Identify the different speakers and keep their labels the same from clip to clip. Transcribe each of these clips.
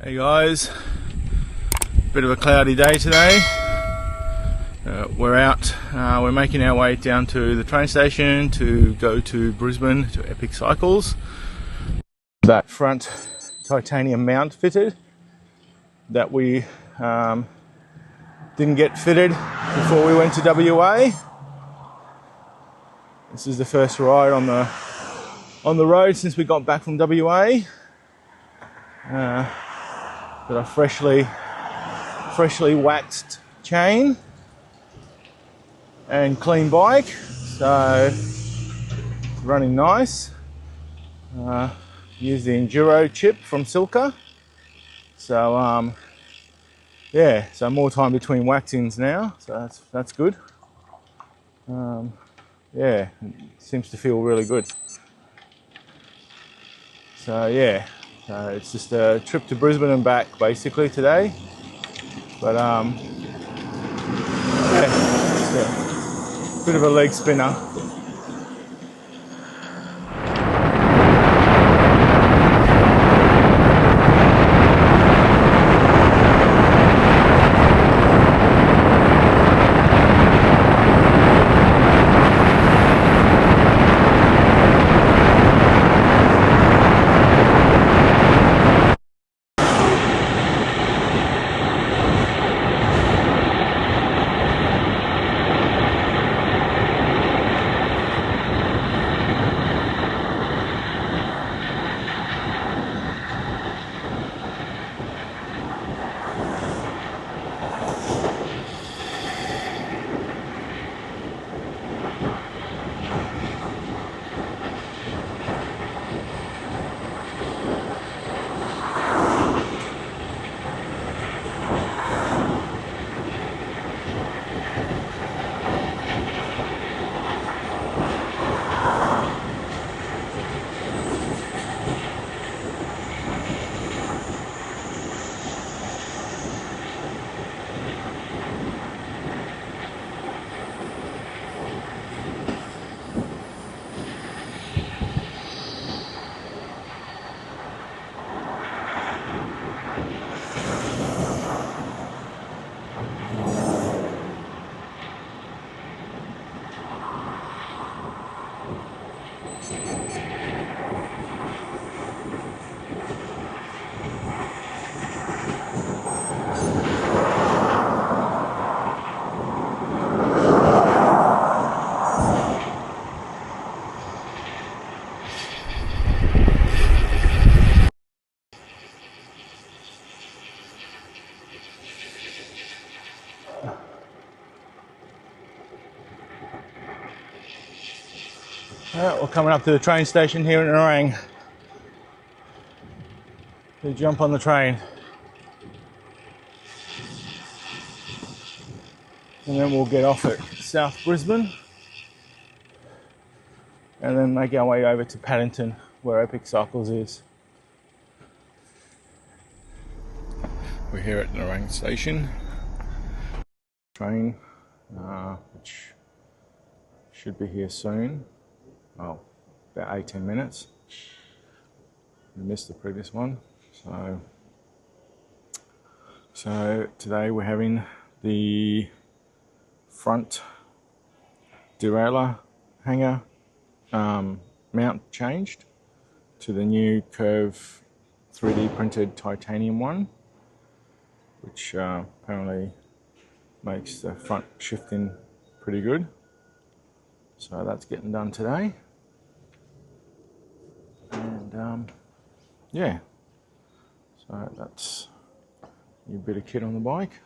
Speaker 1: Hey guys, bit of a cloudy day today. We're out, we're making our way down to the train station to go to Brisbane to Epic Cycles. That front titanium mount fitted that we didn't get fitted before we went to WA. This is the first ride on the road since we got back from WA. Got a freshly waxed chain and clean bike, so running nice. Use the Enduro chip from Silca, so yeah, so more time between waxings now, so that's good. Yeah, it seems to feel really good. So yeah, it's just a trip to Brisbane and back basically today, but yeah, just a bit of a leg spinner. Alright, we're coming up to the train station here in Nerang. So jump on the train. And then we'll get off at South Brisbane. And then make our way over to Paddington, where Epic Cycles is. We're here at Nerang station. Train, which should be here soon. Oh, about 18 minutes. We missed the previous one. So today we're having the front derailleur hanger mount changed to the new Curve 3D printed titanium one, which apparently makes the front shifting pretty good. So that's getting done today. And yeah, so that's a bit of kit on the bike.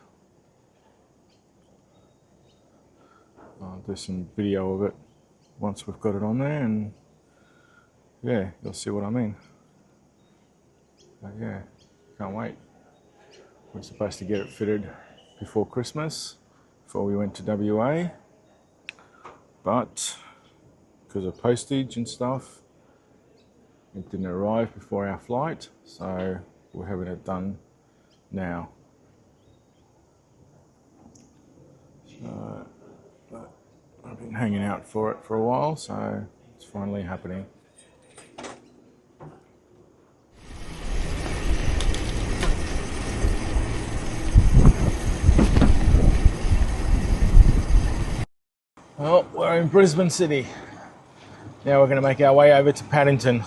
Speaker 1: I'll do some video of it once we've got it on there, and yeah, you'll see what I mean. But yeah, can't wait. We're supposed to get it fitted before Christmas, before we went to WA, but because of postage and stuff, it didn't arrive before our flight, so we're having it done now. So, but I've been hanging out for it for a while, so it's finally happening. in Brisbane City. Now we're going to make our way over to Paddington.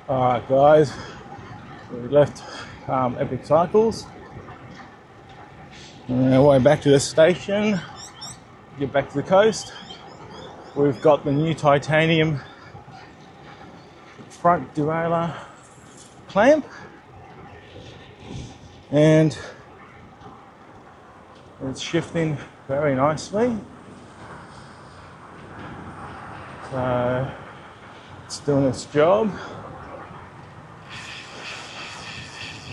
Speaker 1: Alright guys, we left Epic Cycles. On our way back to the station, get back to the coast. We've got the new titanium front derailleur clamp, and it's shifting very nicely. So it's doing its job.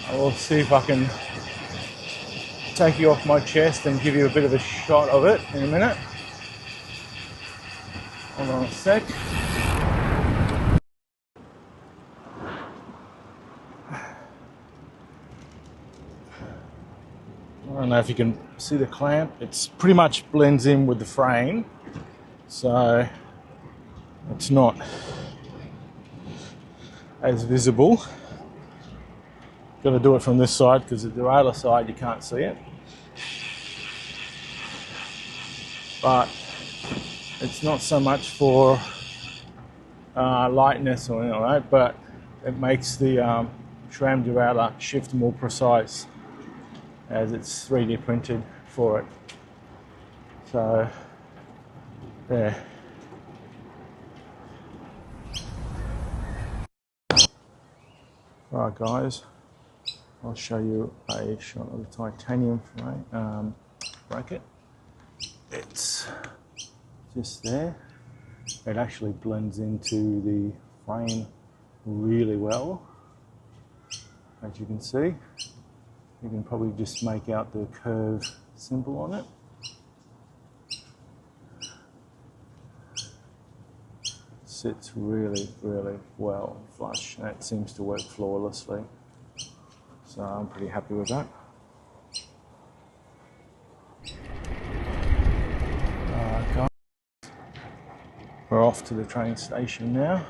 Speaker 1: I will see if I can take you off my chest and give you a bit of a shot of it in a minute. Hold on a sec. I don't know if you can see the clamp. It's pretty much blends in with the frame, so it's not as visible. Got to do it from this side because the derailleur side you can't see it. But it's not so much for lightness or anything like that, but it makes the SRAM derailleur shift more precise as it's 3D printed for it. So, there. Right guys, I'll show you a shot of the titanium frame, bracket. It's just there. It actually blends into the frame really well, as you can see. You can probably just make out the curve symbol on it. It sits really, really well flush, and it seems to work flawlessly. So I'm pretty happy with that. Guys, we're off to the train station now.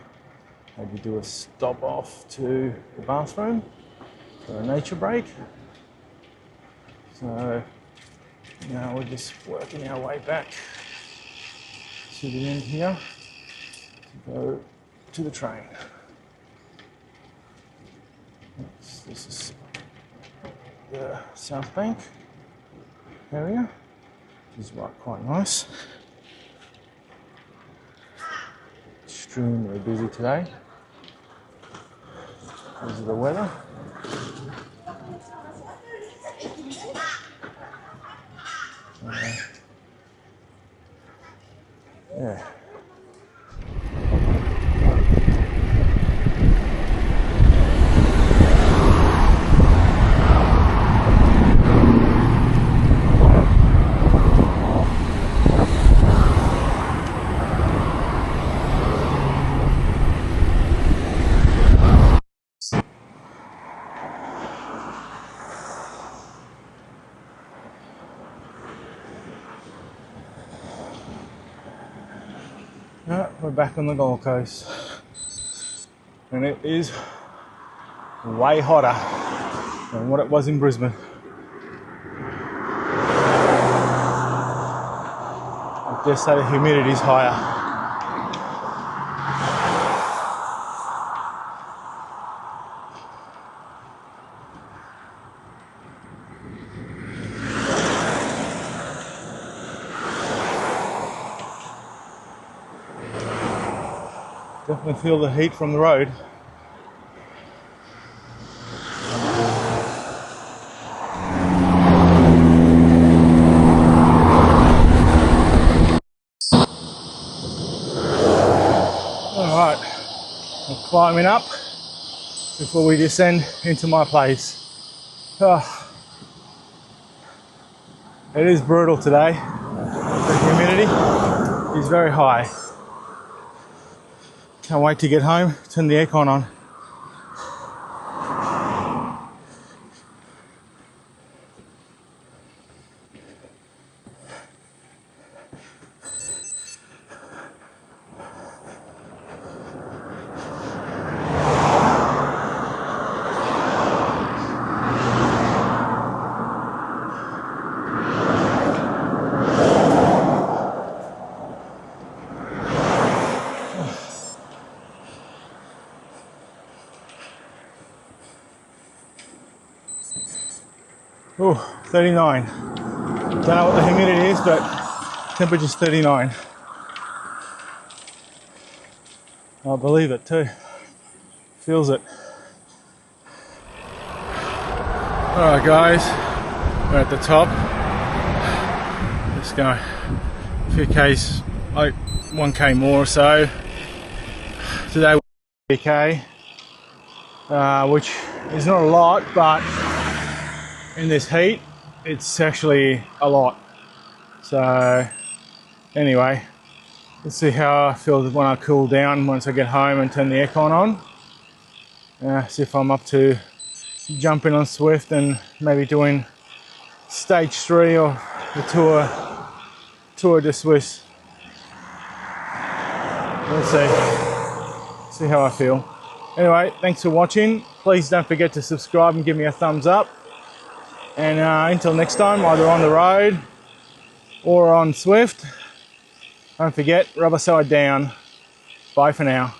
Speaker 1: Maybe do a stop off to the bathroom for a nature break. So now we're just working our way back to the end here to go to the train. This is the South Bank area, which is quite nice. Extremely busy today because of the weather. Yeah. We're back on the Gold Coast, and it is way hotter than what it was in Brisbane. I guess that the humidity is higher. Definitely feel the heat from the road. climbing up before we descend into my place. It is brutal today. The humidity is very high. Can't wait to get home, turn the aircon on. Oh, 39. Don't know what the humidity is, but temperature's 39. I believe it too. Feels it. Alright guys, we're at the top. Just going a few Ks, like 1K more or so. Today we're 3K, which is not a lot, but in this heat, it's actually a lot. So anyway, let's see how I feel when I cool down once I get home and turn the aircon on. See if I'm up to jumping on Zwift and maybe doing stage 3 or the Tour de Suisse. Let's see how I feel. Anyway, thanks for watching. Please don't forget to subscribe and give me a thumbs up. And until next time, either on the road or on Zwift, don't forget, rubber side down. Bye for now.